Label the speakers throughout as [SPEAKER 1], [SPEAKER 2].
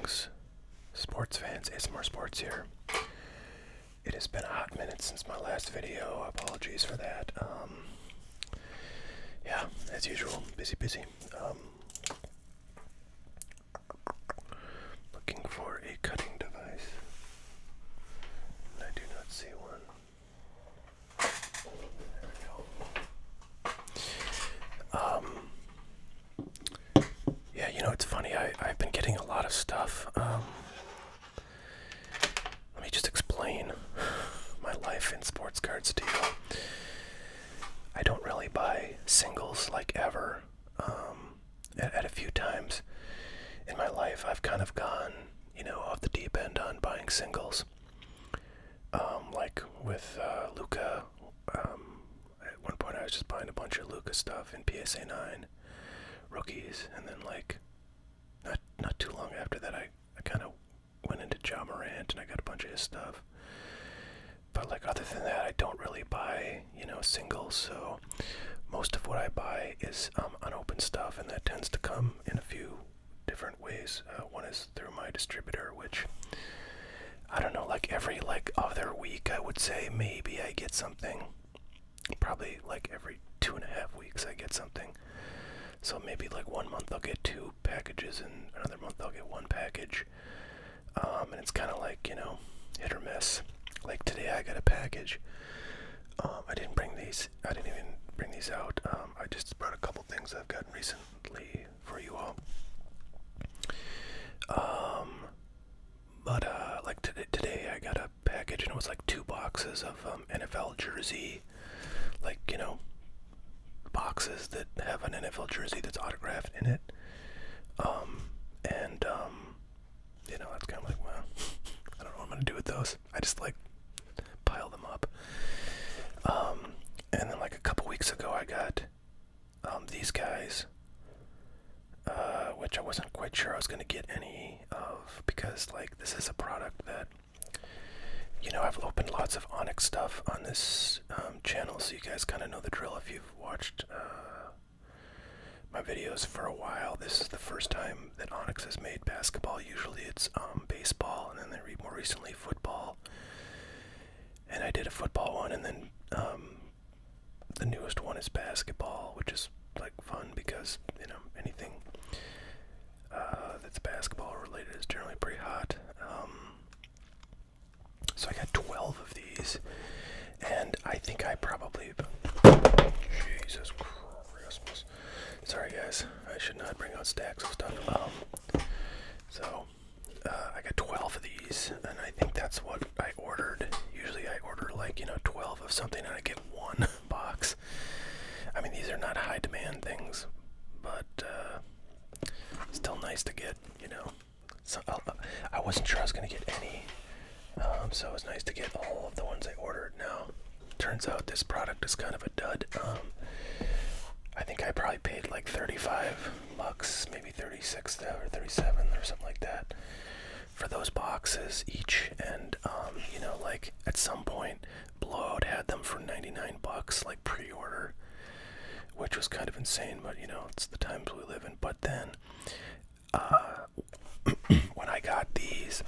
[SPEAKER 1] Greetings, sports fans. ASMR Sports here. It has been a hot minute since my last video. Apologies for that. Yeah, as usual, busy. Looking for a cutting device. I do not see one. There we go. Yeah, you know, it's funny. I've been getting a lot of stuff. Let me just explain my life in sports cards to you. I don't really buy singles like ever. At a few times in my life, I've kind of gone, you know, off the deep end on buying singles. Like with Luca. At one point, I was just buying a bunch of Luca stuff in PSA 9 rookies, and then like not too long after that, I kind of went into Ja Morant and I got a bunch of his stuff. But like other than that, I don't really buy, you know, singles. So most of what I buy is unopened stuff, and that tends to come in a few different ways. One is through my distributor, which I don't know, like every other week, I would say maybe I get something. Probably like every 2.5 weeks I get something. So maybe like 1 month I'll get 2 packages, and another month I'll get 1 package. And it's kind of like, you know, hit or miss. Like today I got a package. I didn't even bring these out. I just brought a couple things I've gotten recently for you all. Like today I got a package, and it was like 2 boxes of NFL jersey, like, you know, boxes that have an NFL jersey that's autographed in it. You know, that's kind of like, well, I don't know what I'm gonna do with those. I just like pile them up. And then like a couple weeks ago, I got these guys, which I wasn't quite sure I was gonna get any of, because like this is a product that, you know, I've opened lots of Onyx stuff on this channel, so you guys kind of know the drill if you've watched my videos for a while. This is the first time that Onyx has made basketball. Usually it's baseball, and then they more recently football. And I did a football one, and then the newest one is basketball, which is like fun because, you know, anything that's basketball related is generally pretty hot. So I got 12 of these, and I think I probably, Jesus Christmas. Sorry guys, I should not bring out stacks of stuff. I got 12 of these, and I think that's what I ordered. Usually I order like, you know, 12 of something and I get 1 box. I mean, these are not high demand things, but still nice to get, you know. So I wasn't sure I was gonna get any, so it was nice to get all of the ones I ordered. Now, turns out this product is kind of a dud. I think I probably paid like $35, maybe 36 or 37 or something like that for those boxes each. And you know, like at some point Blowout had them for $99, like pre-order, which was kind of insane, but you know, it's the times we live in. But then when I got these,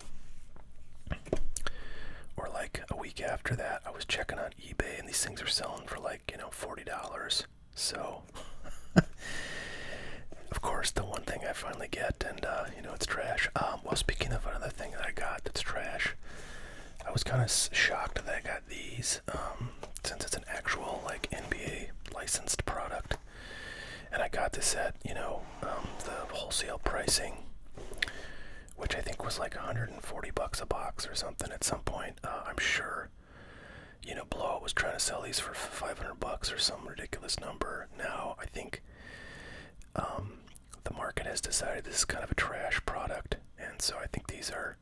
[SPEAKER 1] or like a week after that, I was checking on eBay, and these things are selling for like, you know, $40. So, of course, the one thing I finally get, and you know, it's trash. Well, speaking of another thing that I got that's trash, I was kind of shocked that I got these, since it's an actual like NBA licensed product, and I got this at, you know, the wholesale pricing, which I think was like $140 a box or something at some point. I'm sure, you know, Blowout was trying to sell these for $500 or some ridiculous number. Now I think the market has decided this is kind of a trash product, and so I think these are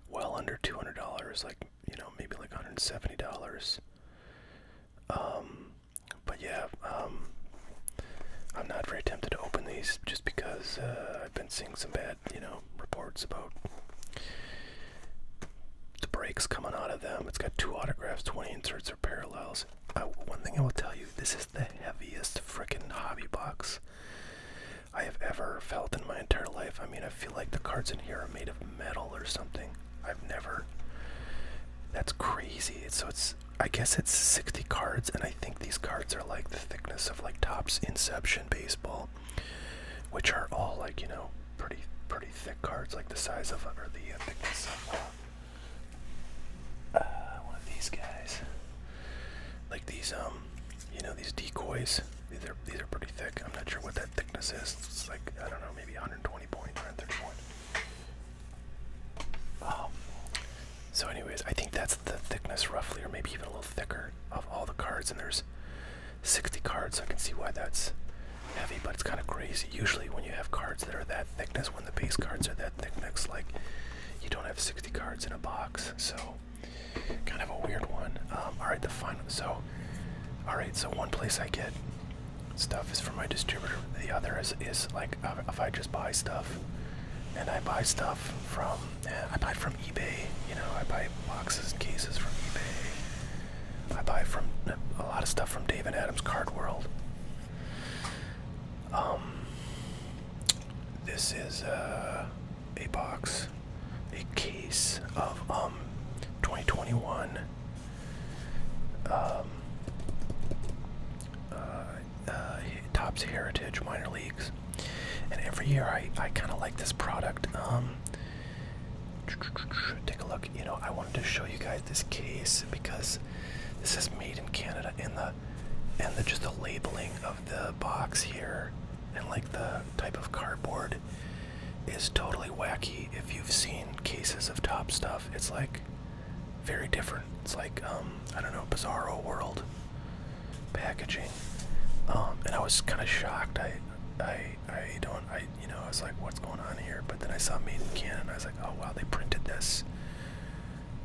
[SPEAKER 1] well under $200, like, you know, maybe like $170. But yeah, I'm not very tempted to open these just because I've been seeing some bad, you know, reports about the breaks coming out of them. It's got 2 autographs, 20 inserts or parallels. One thing I will tell you, this is the heaviest frickin' hobby box I have ever felt in my entire life. I mean, I feel like the cards in here are made of metal or something. I've never. That's crazy. So I guess it's 60 cards, and I think these cards are like the thickness of like Topps Inception baseball, which are all like, you know, pretty thick cards, like the size of, or the thickness of one of these guys. Like these, you know, these decoys. These are pretty thick. I'm not sure what that thickness is. It's like, I don't know, maybe 120 point, 130 point. So anyways, I think that's the thickness roughly, or maybe even a little thicker, of all the cards, and there's 60 cards, so I can see why that's heavy, but it's kind of crazy. Usually when you have cards that are that thickness, when the base cards are that thickness, like, you don't have 60 cards in a box, so kind of a weird one. Alright, so one place I get stuff is from my distributor. The other is like, if I just buy stuff, and I buy stuff from, I buy from eBay, you know, I buy boxes and cases from eBay. I buy from a lot of stuff from Dave and Adam's Card World. This is a box, a case of 2021 Topps Heritage Minor Leagues. And every year I kind of like this product. Take a look. You know, I wanted to show you guys this case because this is made in Canada, and just the labeling of the box here and like the type of cardboard is totally wacky. If you've seen cases of Top stuff, it's like very different. It's like I don't know, Bizarro World packaging. And I was kind of shocked. I was like, what's going on here? But then I saw Made in Canada, and I was like, oh wow, they printed this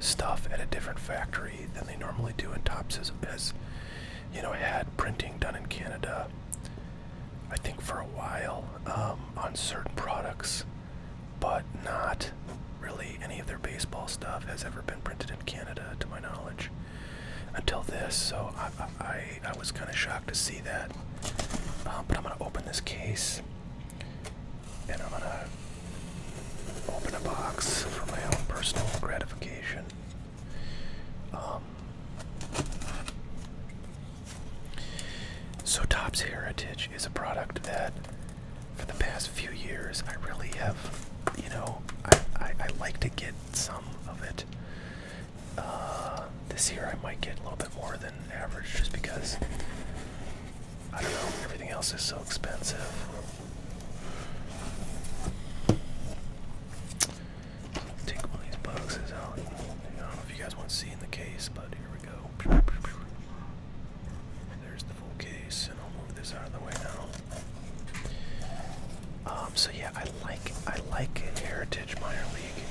[SPEAKER 1] stuff at a different factory than they normally do. And Topps has, you know, had printing done in Canada, I think for a while, on certain products, but not really any of their baseball stuff has ever been printed in Canada, to my knowledge, until this. So I was kind of shocked to see that. But I'm going to open this case, and I'm going to open a box for my own personal gratification. So Topps Heritage is a product that for the past few years I really have, you know, I like to get some of it. This year I might get a little bit more than average just because, I don't know, everything else is so expensive. Take one of these boxes out. I don't know if you guys want to see in the case, but here we go. There's the full case, and I'll move this out of the way now. So yeah, I like Heritage Minor League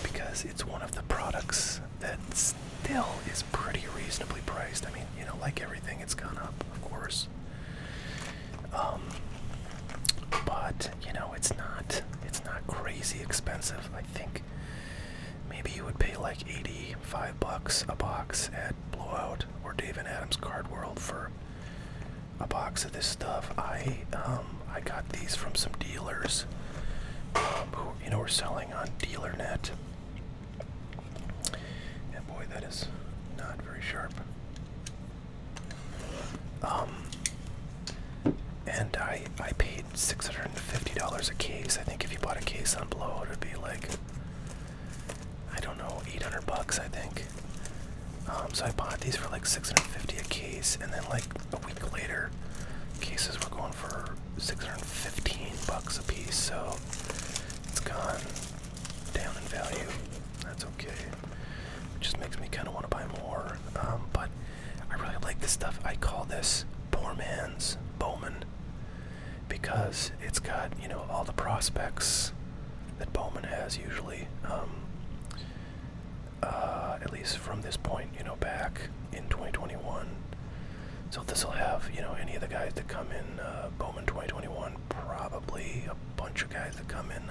[SPEAKER 1] because it's one of the products that still is pretty reasonably priced. I mean, you know, like everything, it's gone up, of course. But you know, it's not crazy expensive. I think maybe you would pay like $85 a box at Blowout or Dave and Adam's Card World for a box of this stuff. I got these from some dealers who, you know, were selling on DealerNet. And boy, that is not very sharp. And I paid $650 a case. I think if you bought a case on Blowout, it would be like, I don't know, $800, I think. So I bought these for like $650 a case, and then like a week later, cases were going for $615 a piece. So it's gone down in value. That's okay. It just makes me kind of want to buy more. But I really like this stuff. I call this poor man's Bowman because it's got, you know, all the prospects that Bowman has usually. At least from this point, you know, back in 2021. So this will have, you know, any of the guys that come in Bowman 2021, probably a bunch of guys that come in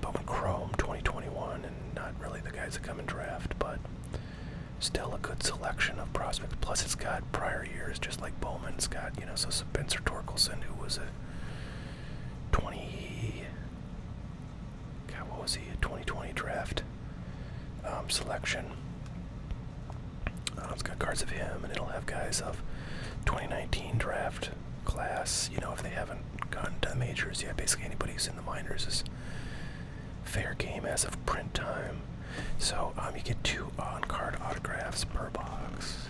[SPEAKER 1] Bowman Chrome 2021, and not really the guys that come in draft, but still a good selection of prospects. Plus, it's got prior years, just like Bowman. It's got, you know, so Spencer Torkelson, who was a 2020 draft selection. It's got cards of him, and it'll have guys of 2019 draft class. You know, if they haven't gotten to the majors yet, basically anybody who's in the minors is fair game as of print time. So you get 2 on-card autographs per box.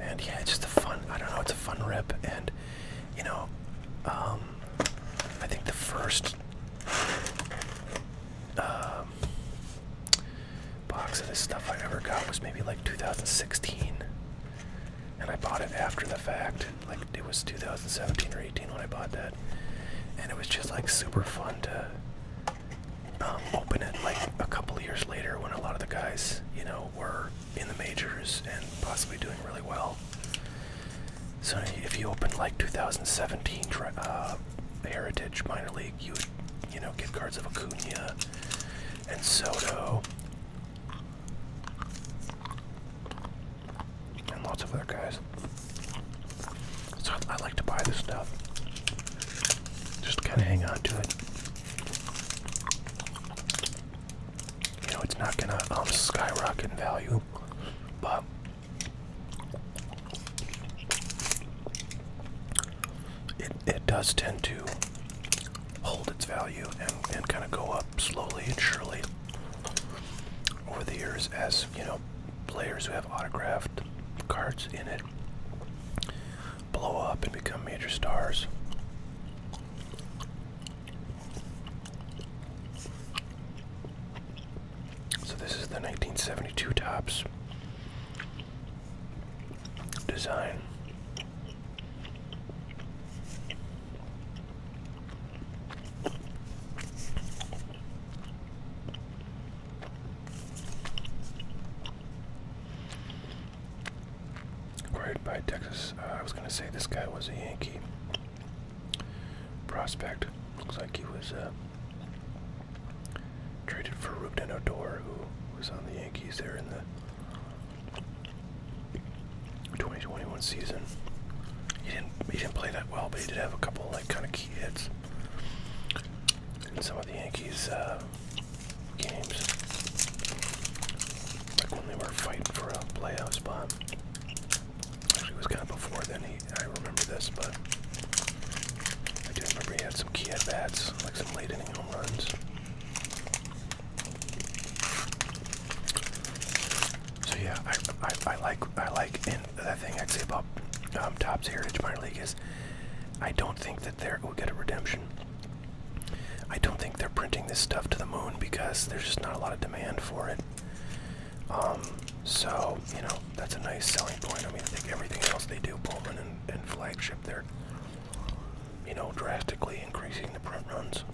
[SPEAKER 1] And yeah, it's just a fun, I don't know, it's a fun rip. And, you know, I think the first box of this stuff I ever got was maybe like 2016. And I bought it after the fact. Like, it was 2017 or 18 when I bought that. And it was just like super fun to open it like a couple of years later when a lot of the guys, you know, were in the majors and possibly doing really well. So if you open like 2017 Heritage minor league, you would, you know, get cards of Acuna and Soto and lots of other guys. So I like to buy this stuff. Just kind of hang on to it. You know, it's not gonna skyrocket in value, but it does tend to hold its value and kind of go up slowly and surely over the years as, you know, players who have autographed cards in it blow up and become major stars. So this is the 1972 Topps design. Acquired by Texas. I was going to say this guy was a Yankee prospect. Looks like he was traded for Ruben Odor, who was on the Yankees there in the 2021 season. He didn't play that well, but he did have a couple like kind of key hits in some of the Yankees games, like when they were fighting for a playoff spot. Actually, it was kind of before then. I remember this, but I do remember he had some key at bats, like some late inning home runs. So yeah, I like, and that thing I'd say about Topps Heritage Minor League is, I don't think that we'll get a redemption. I don't think they're printing this stuff to the moon because there's just not a lot of demand for it. So, you know, that's a nice selling point. I mean, I think everything else they do, Pullman and Flagship, they're, you know, drastically increasing the print runs.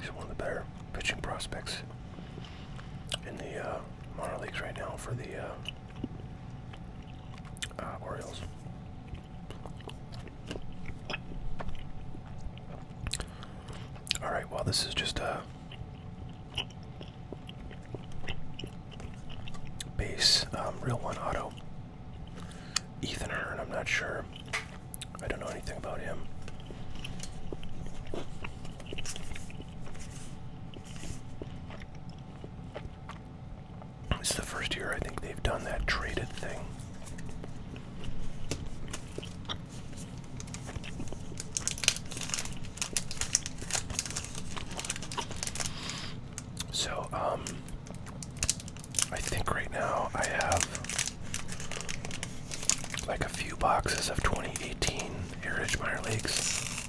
[SPEAKER 1] He's one of the better pitching prospects in the minor leagues right now for the Orioles. Alright, well, this is just a base real one auto. Ethan Hearn, I'm not sure. I don't know anything about him. This is the first year I think they've done that traded thing. So, I think right now I have like a few boxes of 2018 Heritage Minor Leagues.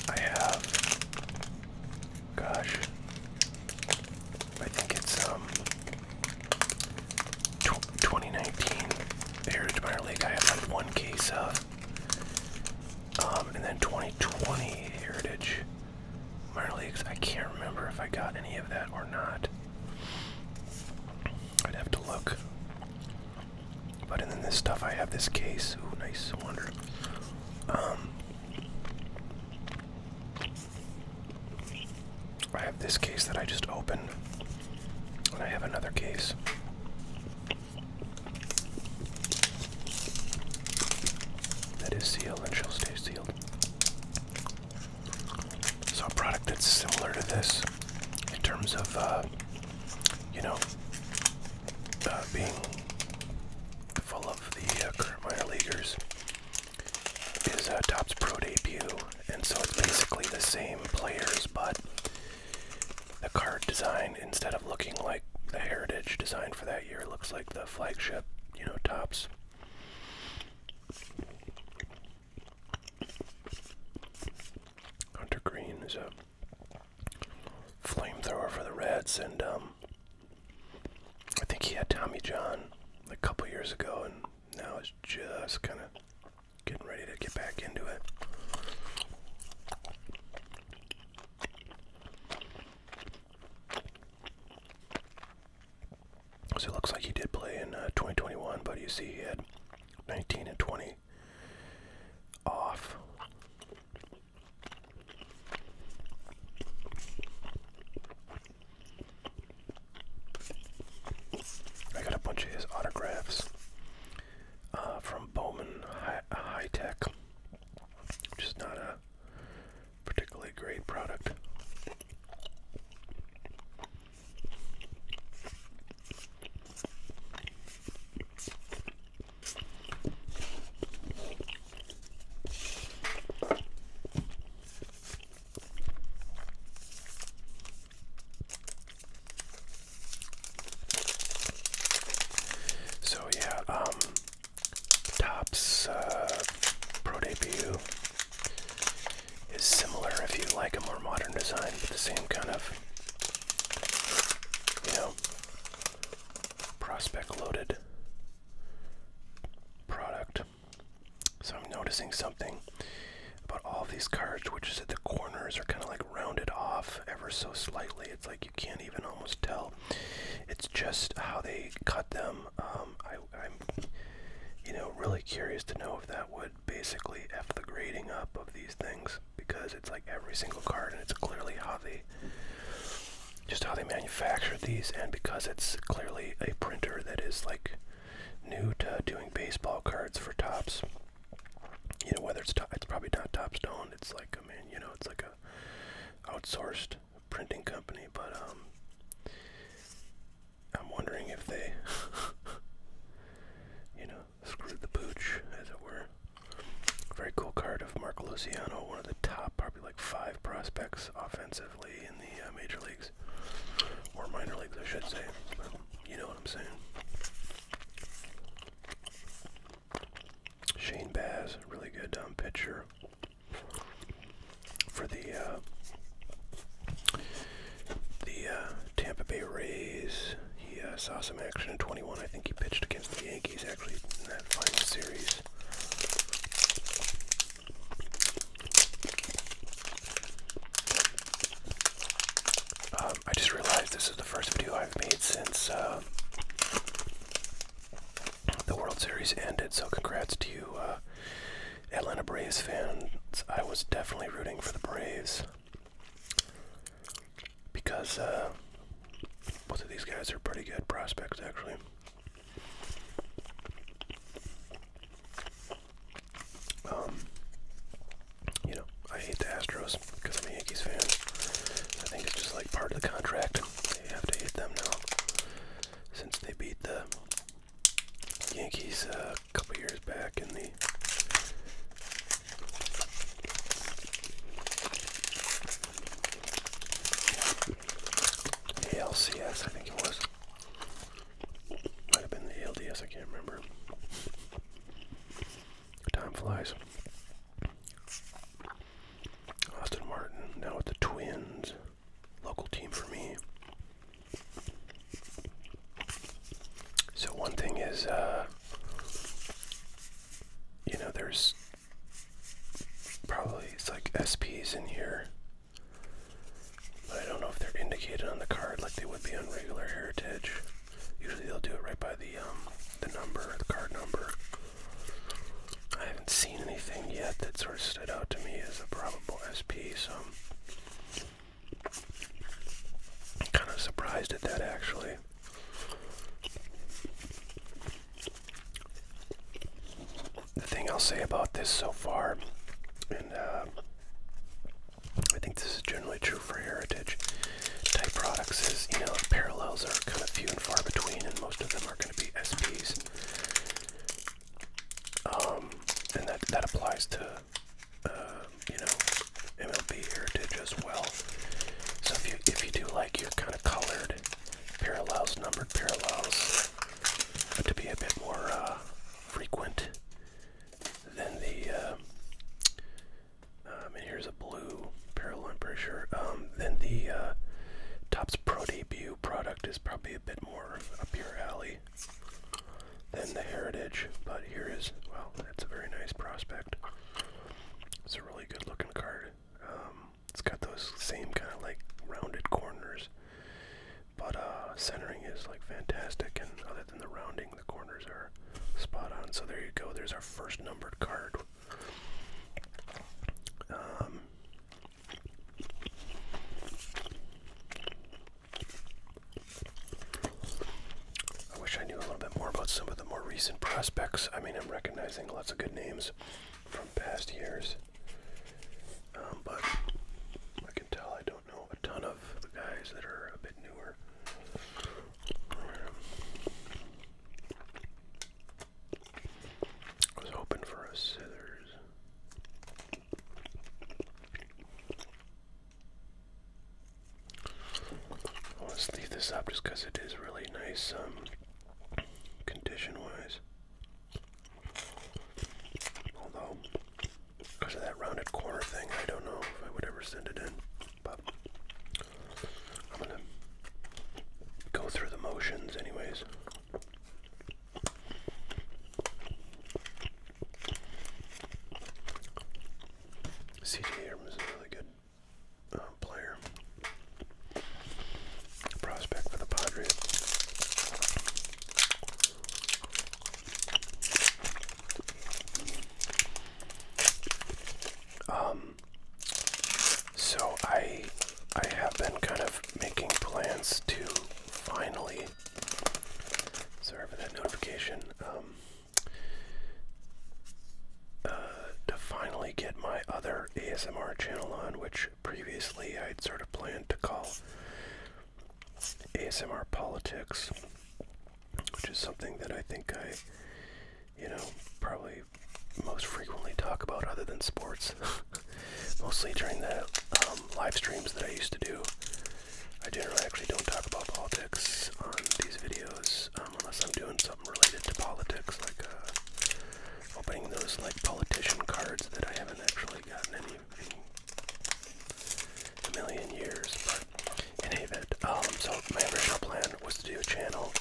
[SPEAKER 1] I have, gosh, I think it's 2019 Heritage Minor League. I have like one case of, and then 2020 Heritage Minor Leagues. I can't remember if I got any of that or not. I'd have to look. But and then this stuff, I have this case. Ooh, nice, wonder. have this case that I just opened, and I have another case. That is sealed and shall stay sealed. So a product that's similar to this in terms of, you know, being full of the current minor leaguers is Topps Pro Debut, and so it's basically the same players, but the card design, instead of looking like the heritage design for that year, looks like the flagship, you know, Topps. Hunter Green is a flamethrower for the Reds, and I think he had Tommy John like a couple years ago, and now is just kind of getting ready to get back into it. So it looks like he did play in 2021, but you see he had 19 and 20 off. I got a bunch of his autographs from Bowman High Tech, which is not a particularly great product. So yeah, Topps Pro Debut is similar if you like a more modern design, but the same kind of, you know, prospect loaded product. So I'm noticing something about all of these cards, which is that the corners are kind of like rounded off ever so slightly. It's like you can't even almost tell. It's just how they cut them. I'm, you know, really curious to know if that would basically F the grading up of these things, because it's like every single card, and it's clearly how they, just how they manufactured these, and because it's clearly a printer that is like new to doing baseball cards for Topps. You know, whether it's probably not Topps owned. It's like, I mean, you know, it's like a outsourced printing company, but I'm wondering if they, you know, screwed the pooch, as it were. Very cool card of Mark Luciano, one of the top, probably like 5 prospects offensively in the major leagues, or minor leagues, I should say. But you know what I'm saying. Shane Baz, really good pitcher for the Tampa Bay Rays. He saw some action in 21. I think he pitched against the Yankees actually in that final series. I just realized this is the first video I've made since the World Series ended, so congrats to you, Atlanta Braves fans. I was definitely rooting for the Braves because both of these guys are pretty good prospects, actually. You know, I hate the Astros because I'm a Yankees fan. I think it's just like part of the contract. They have to hate them now, since they beat the Yankees a couple years back in the ALCS, I think it was. Might have been the ALDS, I can't remember. Time flies. Austin Martin, now with the Twins. Local team for me. So one thing is, you know, there's probably, it's like SPs in here, but I don't know if they're indicated on the card like they would be on regular Heritage. Usually they'll do it right by the number, the card number. I haven't seen anything yet that sort of stood out to me as a probable SP, so thing I'll say about this so far, and I think this is generally true for heritage type products, is, you know, parallels are kind of few and far between, and most of them are going to be SPs. And that applies to, you know, MLB heritage as well. So if you do like your kind of colored parallels, numbered parallels, to be a bit more frequent than the, and here's a blue parallel, I'm pretty sure, then the Topps Pro Debut product is probably a bit more up your alley than the heritage. But here is, well, that's a very nice prospect. It's a really good looking card. It's got those same kind of like rounded corners, but centering is like fantastic, and other than the rounding, the corners are spot on. So there you go, there's our first numbered card. I wish I knew a little bit more about some of the more recent prospects. I mean, I'm recognizing lots of good names from past years, but I can tell I don't know a ton of the guys that are a bit newer. I was hoping for a scissors. I want to leave this up just because it is really nice, condition-wise. Although, because of that rounded corner thing, I don't know if I would ever send it in. But I'm gonna go through the motions anyways. CJ Abrams is a really good player. Prospect for the Padres. So I have been kind of making plans to finally, sorry for that notification, to finally get my other ASMR channel on, which previously I'd sort of planned to call ASMR Politics, which is something that I think I, you know, probably most frequently talk about other than sports. Mostly during the live streams that I used to do. I generally actually don't talk about politics on these videos unless I'm doing something related to politics, like opening those like politician cards that I haven't actually gotten in a million years. But in any event, so my original plan was to do a channel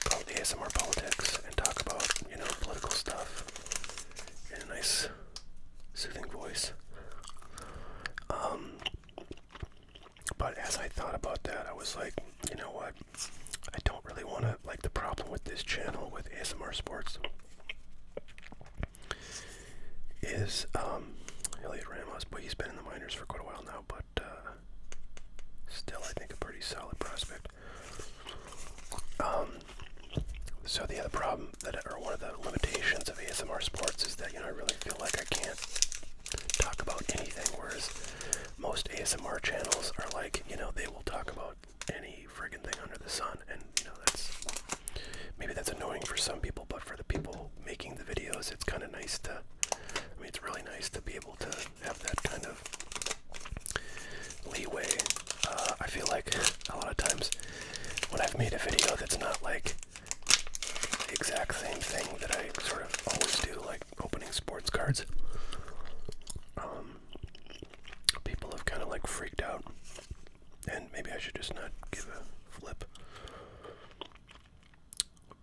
[SPEAKER 1] called ASMR Politics and talk about, you know, political stuff in a nice, soothing voice. But as I thought about that, I was like, you know what? I don't really want to, like, the problem with this channel, with ASMR Sports, is, Elliot Ramos, but he's been in the minors for quite a while now, but, still, I think a pretty solid prospect. So the other problem or one of the limitations of ASMR Sports is that, you know, I really feel like I can't talk about anything, whereas most ASMR channels are like, you know, they will talk about any friggin' thing under the sun, and, you know, maybe that's annoying for some people, but for the people making the videos, it's kind of nice to, I mean, it's really nice to be able to have that kind of leeway. I feel like a lot of times when I've made a video that's not like the exact same thing that I sort of always do, like opening sports cards, people have kind of like freaked out, and maybe I should just not give a flip.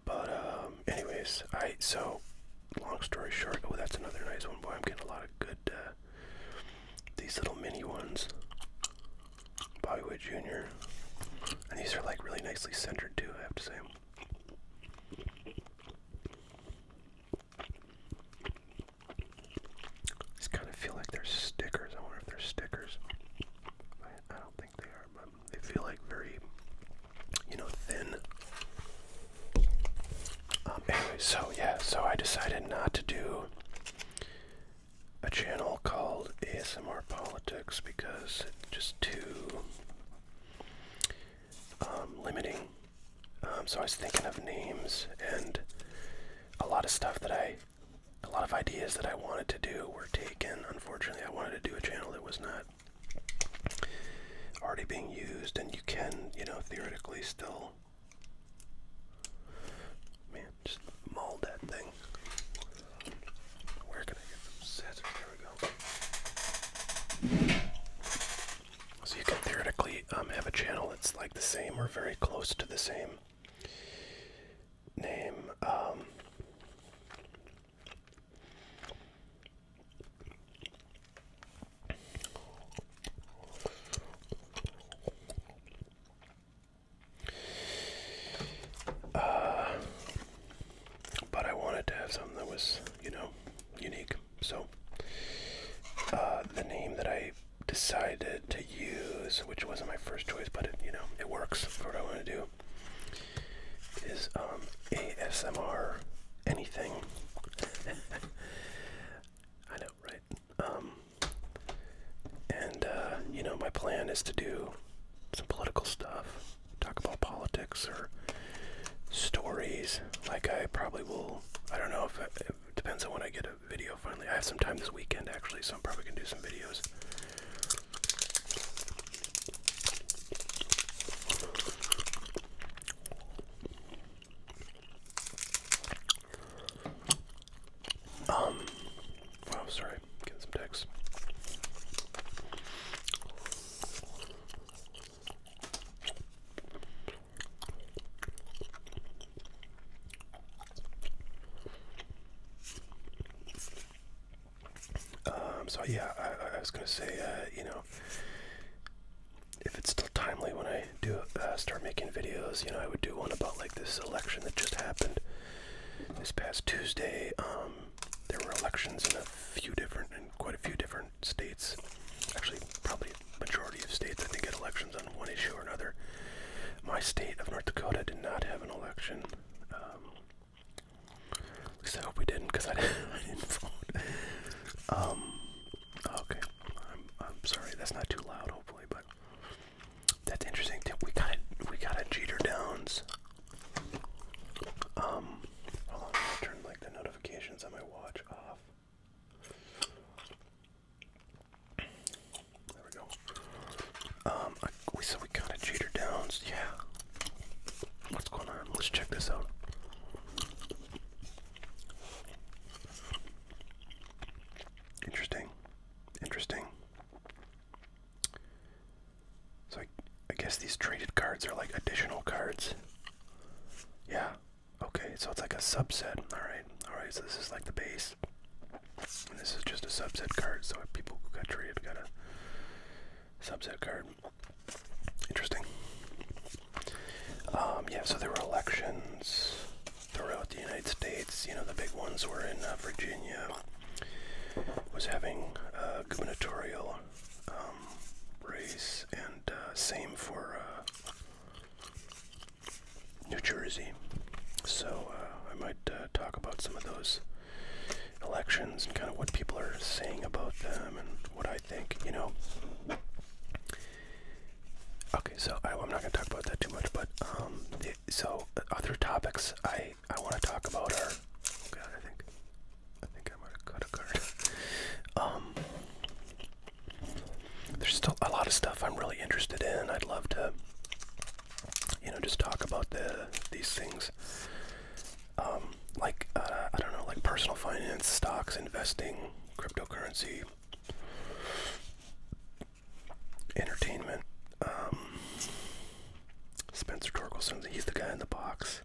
[SPEAKER 1] But anyways, so long story short, oh, that's another nice one. Boy, I'm getting a lot of good these little mini ones. Bobby Witt Jr. And these are like really nicely centered too, I have to say. These kind of feel like they're stickers. I wonder if they're stickers. I don't think they are, but they feel like very, you know, thin. Anyway, so yeah, so I decided not to do channel called ASMR Politics because it's just too limiting. So I was thinking of names, and a lot of ideas that I wanted to do were taken. Unfortunately, I wanted to do a channel that was not already being used, and you can, theoretically still, man, just mold that thing. Where can I get some scissors? There we go. So you can theoretically have a channel that's like the same or very close to the same name. But I wanted to have something that was, unique. So the name that I decided to use, which wasn't my first choice, but it works for what I want to do, is ASMR anything. I know, right? My plan is to do some political stuff, talk about politics or stories. Like I probably will, I don't know if it depends on when I get a video finally. I have some time this weekend actually, so I'm probably gonna do some videos. Wow, sorry, getting some texts. So yeah, I was gonna say, if it's still timely when I do start making videos, I would do one about like this election that just happened this past Tuesday. There were elections in quite a few different states. Actually, probably a majority of states, I think, had elections on one issue or another. My state of North Dakota did not have an election. At least I hope we didn't, because I didn't vote. Okay, I'm sorry, that's not too loud, hopefully, but that's interesting too. We got a Jeter Downs. Hold on, I'm gonna turn like the notifications on my watch off. There we go. So we got a Jeter Downs, yeah. What's going on? Let's check this out. Interesting. So I guess these traded cards are like additional cards. Yeah. Okay, so it's like a subset. Alright, so this is like the base. And this is just a subset card, so people who got traded got a subset card. Interesting. Yeah, so there were elections throughout the United States. The big ones were in Virginia. Was having a gubernatorial race, and same for New Jersey. So I might talk about some of those elections and kind of what people are saying about them and what I think, Okay, so I'm not going to talk about that too much, but other topics I want to talk about are, oh God, I think I might have cut a card. There's still a lot of stuff I'm really interested in. I'd love to, just talk about these things. I don't know, like personal finance, stocks, investing, cryptocurrency, entertainment. Spencer Torkelson, he's the guy in the box.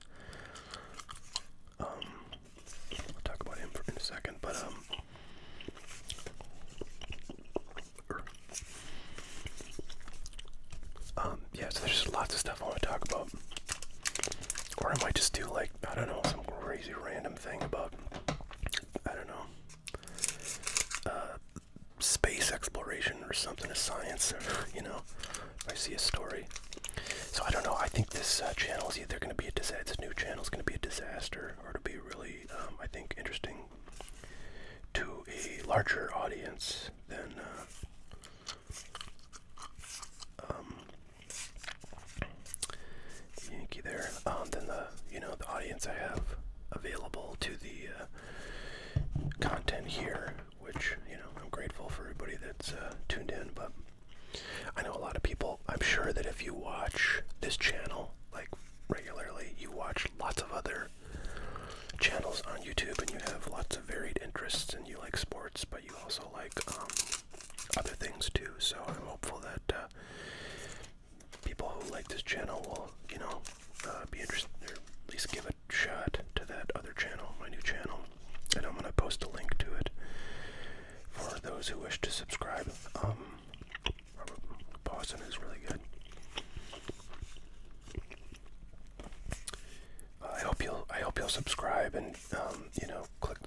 [SPEAKER 1] I'll talk about him in a second, but yeah, so there's just lots of stuff I want to talk about. Or I might just do like, I don't know, some crazy random thing about, I don't know, space exploration or something of science, if I see a story. So I don't know, I think this channel is either going to be a disaster, this new channel is going to be a disaster, or to be really, I think, interesting to a larger audience than Yankee there, than the audience I have available to the content here, which, I'm grateful for everybody that's tuned in. But I know a lot of people, I'm sure that if you watch this channel like regularly, you watch lots of other channels on YouTube and you have lots of varied interests, and you like sports, but you also like other things too. So I'm hopeful that people who like this channel will, be interested, or at least give a shot to that other channel, my new channel. And I'm going to post a link to it for those who wish to subscribe. Boston is really good. I hope you'll subscribe and click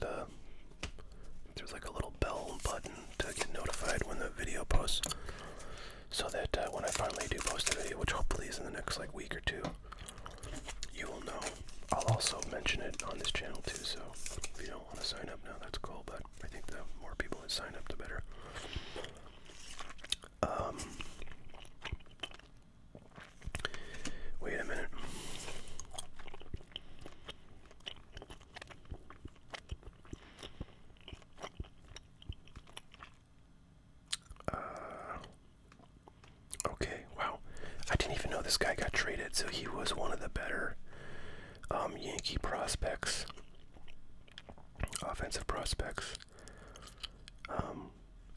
[SPEAKER 1] there's like a little bell button to get notified when the video posts, so that when I finally do post a video, which hopefully is in the next week or two, you will know. I'll also mention it on this channel too, so if you don't want to sign up now, that's cool, but I think the more people that sign up, the better. Wait a minute. Okay, wow. I didn't even know this guy got traded, so he was one of the better Yankee prospects, offensive prospects.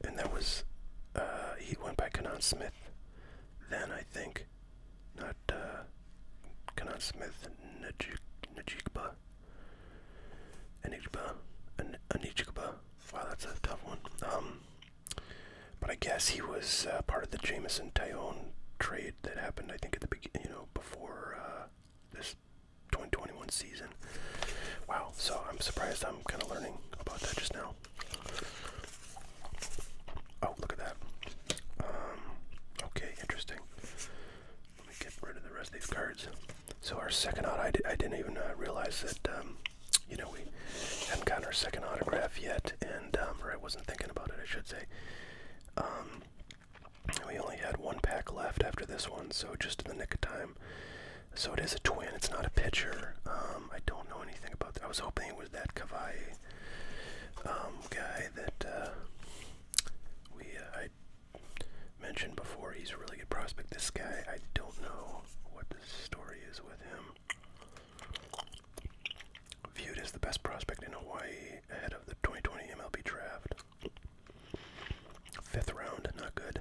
[SPEAKER 1] And that was, he went by Kenan Smith then, I think. Not Kenan Smith, Najigba. Wow, that's a tough one. But I guess he was part of the Jameson Tyone trade that happened, I think, at the beginning, before this 2021 season. Wow, so I'm surprised I'm kind of learning about that just now. Oh, look at that. Okay, interesting. Let me get rid of the rest of these cards. So our second auto, I didn't even realize that, we haven't gotten our second autograph yet, and, or I wasn't thinking about it, I should say. We only had one pack left after this one, so just in the nick of time. So it is a twin, it's not a pitcher. I don't know anything about that. I was hoping it was that Kavai guy that I mentioned before. He's a really good prospect. This guy, I don't know what the story is with him. Viewed as the best prospect in Hawaii ahead of the 2020 MLB draft. 5th round, not good.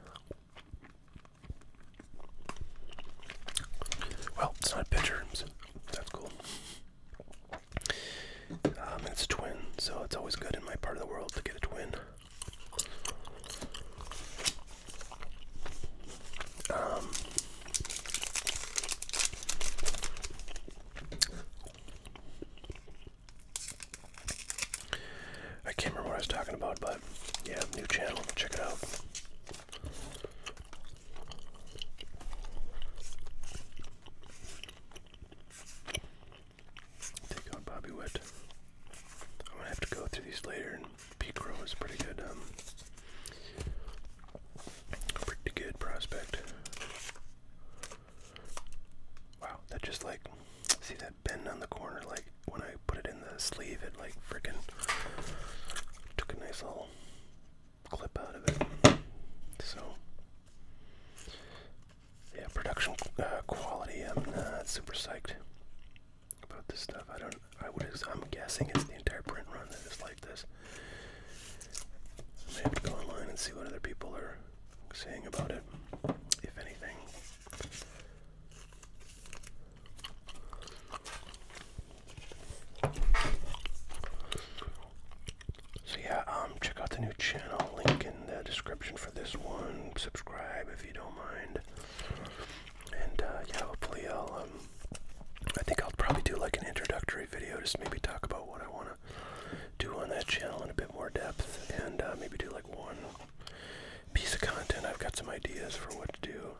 [SPEAKER 1] Well, it's not a pitcher, so that's cool. It's a twin, so it's always good in my part of the world to get a twin. I can't remember what I was talking about, but yeah, new channel, check it out. Take out Bobby Witt. I'm gonna have to go through these later, and Pete Crow is pretty good prospect. Wow, that just see that bend on the corner, when I put it in the sleeve, it frickin' took a nice little clip out of it. So yeah, production quality, I'm not super psyched about this stuff. I'm guessing it's the entire print run that is like this. I may have to go online and see what other people are saying about it, if anything. So yeah, check out the new channel, link in the description for this one. Subscribe if you don't mind. And yeah, hopefully I think I'll probably do an introductory video, just maybe talk about what I want to do on that channel in a bit more depth, and maybe do one piece of content. I've got some ideas for what to do.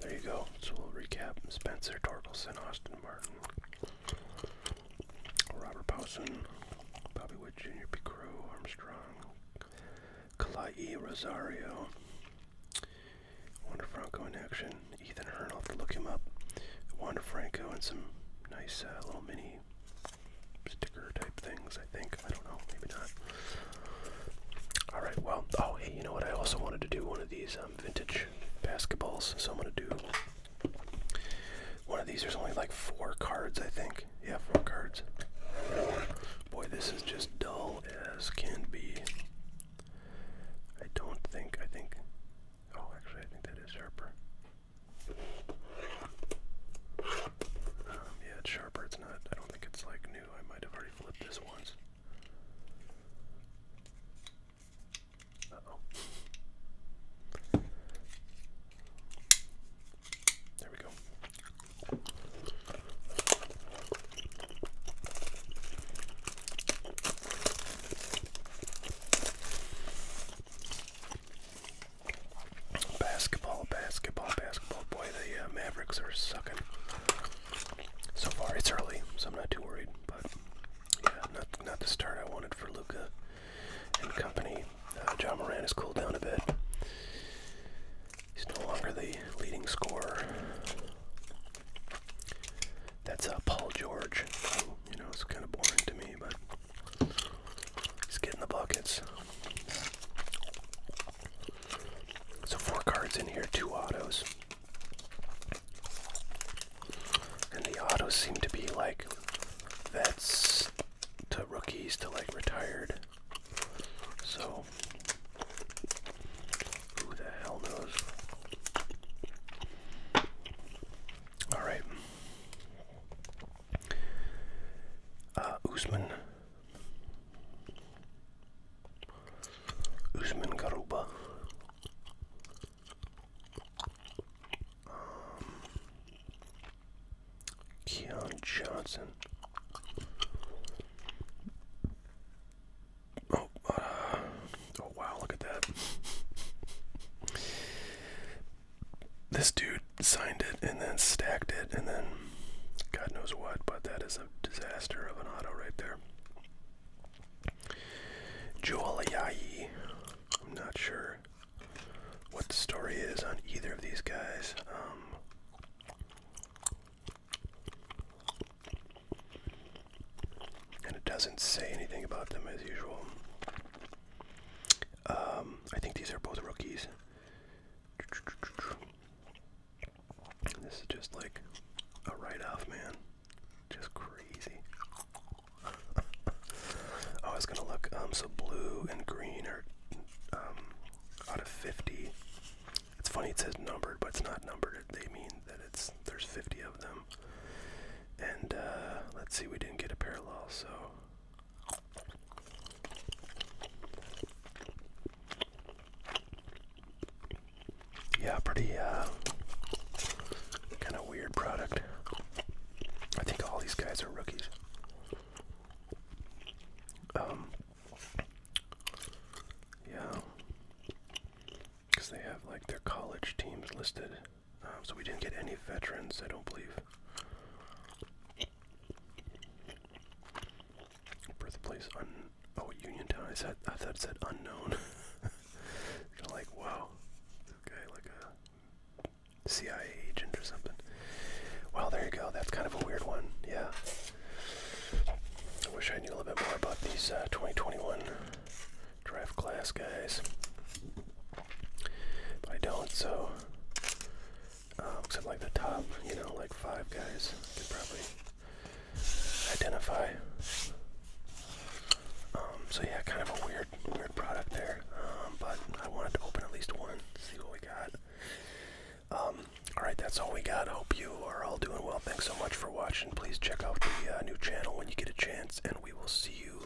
[SPEAKER 1] There you go. So we'll recap: Spencer, Torkelson, Austin Martin, Robert Powson, Bobby Wood Jr., Picro, Armstrong, Kalai Rosario, Wander Franco in action, Ethan Hearn, I'll have to look him up, Wander Franco, and some nice little mini sticker type things, I think. I don't know, maybe not. Alright, well, oh, hey, you know what? I also wanted to do one of these vintage basketballs, so I'm going to do one of these. There's only like 4 cards, I think. Yeah, 4 cards. Boy, this is just dull as can be. I think, oh, actually, I think that is sharper. Yeah, it's sharper. It's not, I don't think it's like new. I might have already flipped this once. Uh-oh. There we go. Basketball. Boy, the Mavericks are sucking. So far, it's early, so I'm not too worried. But yeah, not the start I wanted for Luka and company. John Moran has cooled down a bit. He's no longer the leading scorer. That's Paul George, who, you know, is kind of boring to me, but he's getting the buckets. So 4 cards in here, 2 autos. And the autos seem to be like vets to rookies to like retired. So who the hell knows? Alright. Usman Garuba. Keon Johnson. Oh wow, look at that. This dude signed it and then stacked it and then God knows what, but that is a disaster of an auto right there. Joel Ayayi. I'm not sure what the story is on either of these guys. And it doesn't say anything about them as usual. I think these are both rookies. This is just like a write-off, man. Just crazy. I was gonna look, so blue and green are out of 50. It's funny it says numbered, but it's not numbered. They mean that there's 50 of them. And let's see, we didn't get a parallel, so yeah, pretty kind of weird product. I think all these guys are rookies. Yeah, because they have like their college teams listed. So we didn't get any veterans, I don't believe. Birthplace Uniontown. I thought it said unknown. Like, wow, this guy like a CIA agent or something. Well, there you go. That's kind of a weird one. Yeah. I wish I knew a little bit more about these 2021 draft class guys, but I don't. So, except like the top, you know, like 5 guys, I could probably identify. So yeah, kind of a weird product there. But I wanted to open at least one, see what we got. Alright, that's all we got. I hope you are all doing well. Thanks so much for watching. Please check out the new channel when you get a chance, and we will see you